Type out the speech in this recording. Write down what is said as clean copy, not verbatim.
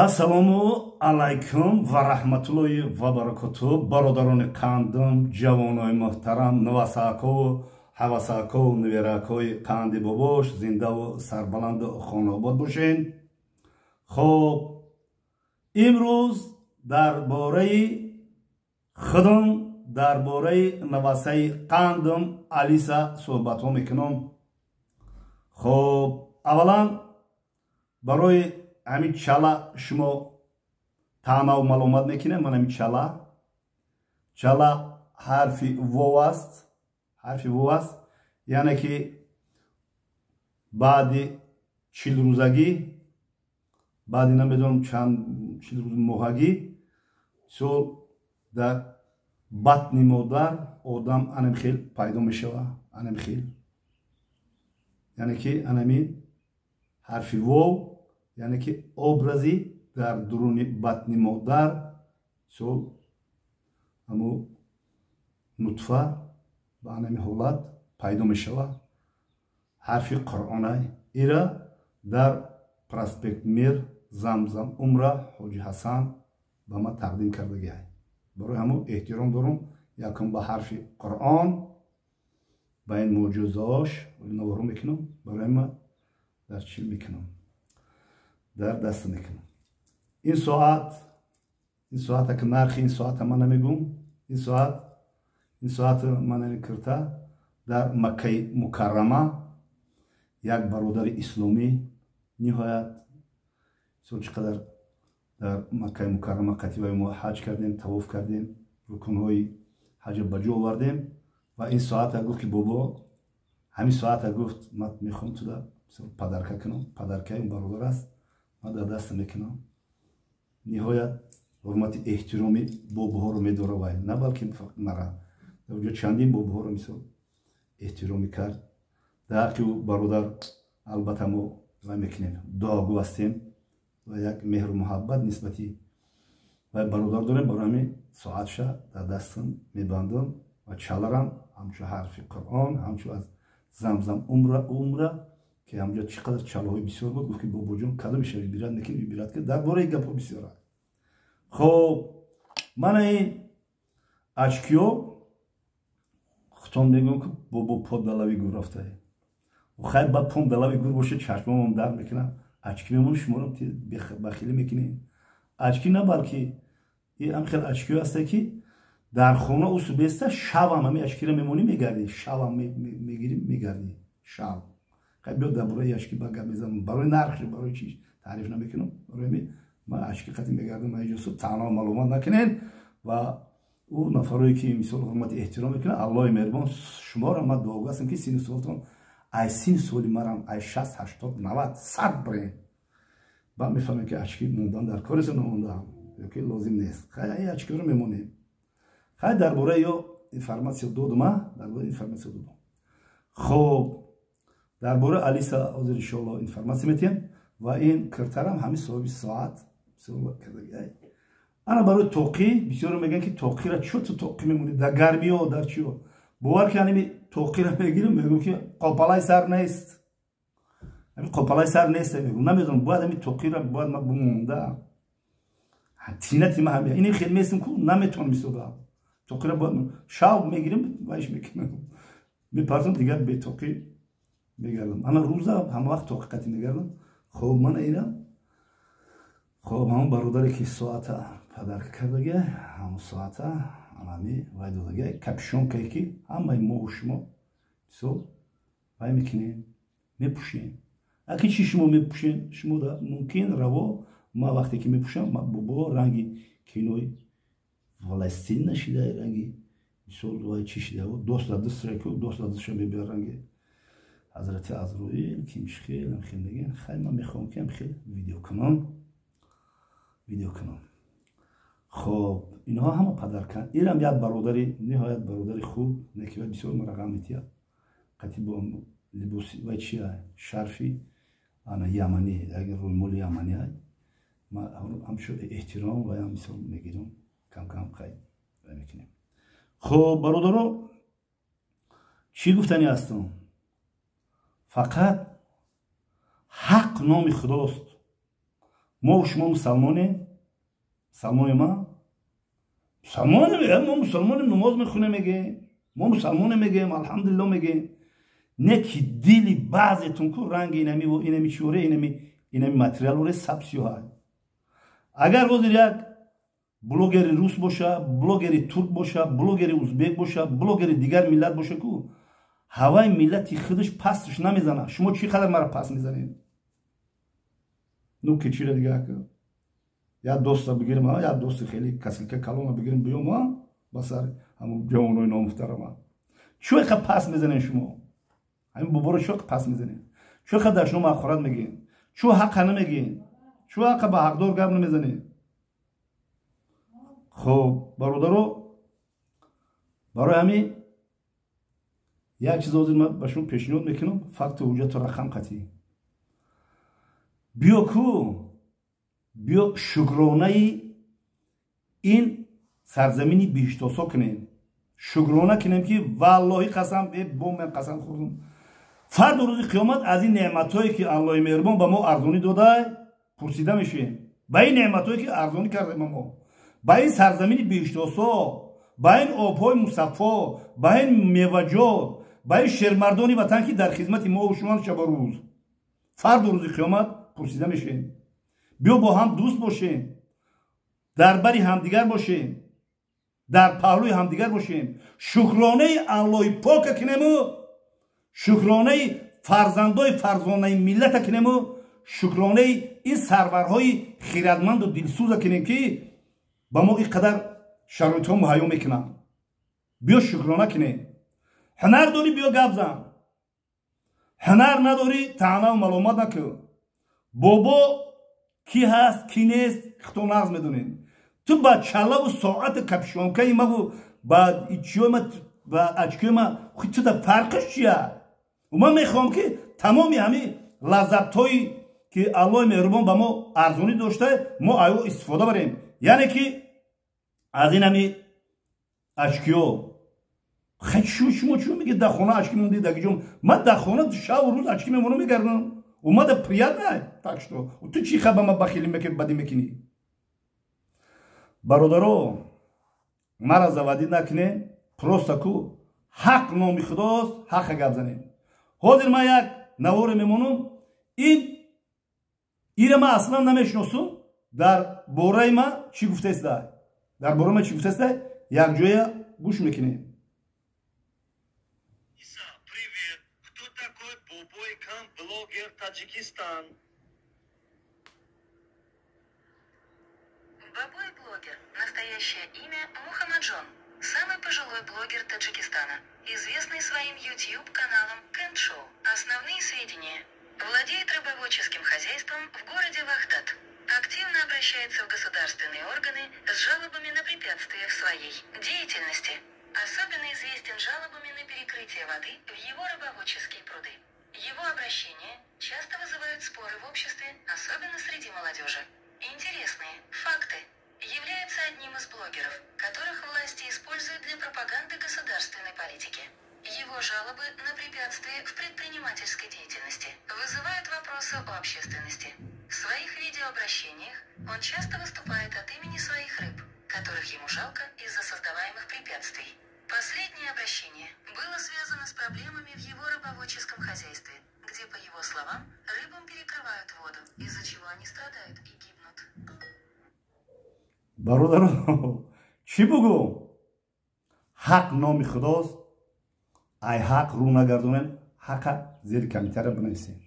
Ассалому алайкум ва раҳматуллоҳи ва баракатуҳ. бародарони қандим, ҷавонои муҳтарам, навасаҳаков, ҳавасаҳаков, невераҳакои қанди бобош, зиндаву сарбаланду хонобод бошед. хоб имрӯз дар бораи худам, дар бораи навасаи қандим алиса суҳбатҳо мекунам. хоб аввалан барои ҳамин чала шумо таънаву маломат мекунем. ман ҳамин чала ҳарфи вов аст. ҳарфи вов аст яъне ки баъди 40 рӯзагӣ, баъди намедонам чанд 40 рӯзи моҳагӣ со дар батни модар одам анамхел пайдо мешавад. анамхел яъне ки анамин ҳарфи вов яъне ки образи дар дуруни батни модар со ҳамо нутфа ба ҳамин ҳолат пайдо мешавад. ҳарфи қуръонай ира дар проспект Мир Замзам умра ҳоҷи Ҳасан ба ман тақдим кардагиай. барои ҳамо эҳтиром дорам якум ба ҳарфи қуръон ба ин муъҷизаош наворо мекунам. барои ман дар чӣ мекунам, дар даст мекунам. ин соат ак нархи ин соата ман намегум. ин соат ман кирта дар Маккаи Мукаррама як бародари исломӣ ниҳоят сол чӣ қадар дар Маккаи Мукаррама қативаи мо ҳаҷ кардем, тавоф кардем, рукунҳои ҳаҷа ба ҷо овардем ва ин соата гуфт ки бобо, ҳамин соата гуфт ман мехоҳам туда падарка кунам. падаркаи он бародар аст, ман дар даст мекунам. ниҳоят ҳурмати эҳтироми бобоҳоро медора вай, на балки мара дар ҷо чандин бобоҳоро мисол эҳтиром мекард. дар ҳаққи ӯ бародар албатта мо вай мекунем, дуогӯ ҳастем ва як меҳру муҳаббат нисбати вай бародар дорем. барои ҳамин соатша дар дастам мебандам ва чаларам ҳамчун ҳарфи қуръон, ҳамчун аз Замзам умра ки ҳамҷо чӣ қадар чалаҳои бисёр буд. гуфт ки бобоҷон кадомиша вибират мекунӣ, вибират ки дар бораи гапҳо бисёр аст. хоб мана ин ачкиё хутон мегӯям ки бобо по далави гур рафтае. хай ба пом далави гур боша чашмамам дард мекунам, ачки мемони шуморо бахилӣ мекунем. ачки на балки ҳамхел ачкиё ҳасте ки дар хона усубеста шавам ҳамин ачкиро мемонӣ мегарди, шавам мегирӣ мегарди шав. хай биё дар бораи ачки ба гап мезанам. барои нархи барои чӣ таъриф намекунам. барои ҳамин ман ачки қатъи мегардам. аҷосу таънаву маълумат накунед ва ӯ нафарое ки мисол ҳурмати эҳтиром мекунад. аллоҳи меҳрубон шуморо ман дуогӯ ҳастам ки сини солатон ай сини соли марам ай 60 80 90 100 бирем. баъд мефаҳмем ки ачки мондан дар кориса намондаам ёки лозим нест. хай ай ачкиро мемонем. хай дар бораи ё информатсия додума, дар бораи информатсия додум. хоб дар бораи алиса ҳозир иншоалло информатсия метиҳам ва ин киртарам ҳамин соҳиби соат ана барои тоқӣ. бисёре мегӯянд ки тоқиро чӯ ту тоқӣ мемонӣ дар гармиё дар чиё. бовар ки ҳамин тоқиро мегирам мегӯям ки қопалаи сар нест, ҳамин қопалаи сар нест мегӯям. намедонам бояд ҳамин тоқиро бояд ман бимондаам. тинати ман ҳамин ин хел местам ку наметавонам истодам. тоқиро бояд шав мегирам вайш мекунам мепарзам дигар бетоқӣ мегардам. ана рӯза ҳама вақт тоқӣ қатъи мегардам. хоб мана ина хоб ҳамон бародаре ки соата падарка кардагия ҳамон соата анами вай додагия капюшонкае ки ҳамаи моҳу шумо мисол вай мекунем мепӯшем. аки чӣ шумо мепӯшем шумо мумкин раво. ман вақте ки мепӯшам бобо ранги кинои фаластин нашида ранги мисол вай чӣ шида дост дар дустраку дост дар дустша мебиёр ранги ҳазрати Азроил кимшхел ҳамхел мегӯянд. хай ман мехоҳам ки ҳамхел видео кунам. хоб инҳо ҳама падарка. инам як бародари ниҳоят бародари хуб некива бисёр мара ғам метиҳад. қатъи бо либоси вай чия шарфи ана яманӣ як рӯймоли яманӣ ман ҳамчун эҳтиром ва ям мисол мегирам кам кам хай вай мекунем. хоб бародаро чӣ гуфтанӣ ҳастам. фақат ҳақ номи худост. ما و شما مسلمانه؟ مسلمان ما؟ مسلمان میگه ما مسلمان نماز میخونه میگه ما مسلمان میگیم الحمدلله میگیم نه که دلی بعضتون کو رنگ اینمی چوره اینمی ماتریال وره سبسیو های اگر گذاری یک بلوگر روس باشه بلوگر ترک باشه بلوگر ازبک باشه بلوگر دیگر ملت باشه کو هوای ملتی خودش پسش نمیزنه شما چی قدر مرا پس میزنید نو که چیره دیگه یا دوست بگیریم ها یا دوست خیلی کسی که کلام بگیریم بیام ها بسر همون جوانای نامحترم چو خب پس میزنین شما همین بابا شو پس میزنین چو خد در شما آخرت میگین چو حق نمیگین چو حق با حقدار گپ نمیزنین خب برادرو برای همین یک چیز حاضر من بهشون پیشنهاد میکنم فقط حجت رقم قطعی بیا کو بیا شکرانه این سرزمینی بیشتاسا کنیم شکرانه کنیم که والله قسم بوم قسم خوردم فرد روز قیامت از این نعمتایی که الله مهربان به ما ارزانی داده پرسیده میشیم با این نعمتایی که ارزانی کرده ما با این سرزمینی بیشتاسا با این آبهای مصفا با این میوه‌جات با این شیرمردانی وطن که در خدمت ما و شما شب و روز فرد روز قیامت پرسیده میشیم بیا با هم دوست باشیم در بری همدیگر باشیم در پهلوی همدیگر باشیم شکرانه الله پاک کنیم شکرانه فرزندای فرزانه ملت کنیم شکرانه این سرورهای خیرتمند و دلسوز کنیم که با ما اینقدر شرایط ها مهیا میکنن بیا شکرانه کنیم هنر داری بیا گپ زن هنر نداری طعنه و ملامت نکن بابا کی هست کی نیست خودتون نقض میدونین تو با چله و ساعت کپشانکه ما با ایچیو ما با اچکیو ما خود تو در فرقش چیه و من میخوام که تمامی همین لذت هایی که الله مهربان با ما ارزانی داشته ما آیا استفاده بریم یعنی که از این همین اچکیو خیلی شما چون میگه در خانه اچکی موندی در گیجم من در خانه شب و روز اچکی میمونم میگردم اومده پریاد نه تاکشتو تو چی خبر ما بخیلی میکنی بدی میکنی برادرو مرا زوادی نکنه پروستا کو حق نامی خداست حق گپ زنیم حاضر من یک نوار میمونم این ما اصلا نمیشناسم در باره ما چی گفته است در باره ما چی گفته است یک جای گوش میکنیم Блогер Таджикистан. Бабой-блогер. Настоящее имя Мухаммаджон. Самый пожилой блогер Таджикистана. Известный своим YouTube-каналом Кент Шоу. Основные сведения. Владеет рыбоводческим хозяйством в городе Вахдат. Активно обращается в государственные органы с жалобами на препятствия в своей деятельности. Особенно известен жалобами на перекрытие воды в его рыбоводческие пруды. Его обращения часто вызывают споры в обществе, особенно среди молодежи. Интересные факты. Является одним из блогеров, которых власти используют для пропаганды государственной политики. Его жалобы на препятствия в предпринимательской деятельности вызывают вопросы о общественности. В своих видеообращениях он часто выступает от имени своих рыб, которых ему жалко из-за создаваемых препятствий. Последнее обращение было связано с проблемами в его рыбоводческом хозяйстве, где, по его словам, рыбам перекрывают воду, из-за чего они страдают и гибнут. برادر چی بگو حق نام خداست ای حق رو نگردونن حق زیر کمیتر بنویسین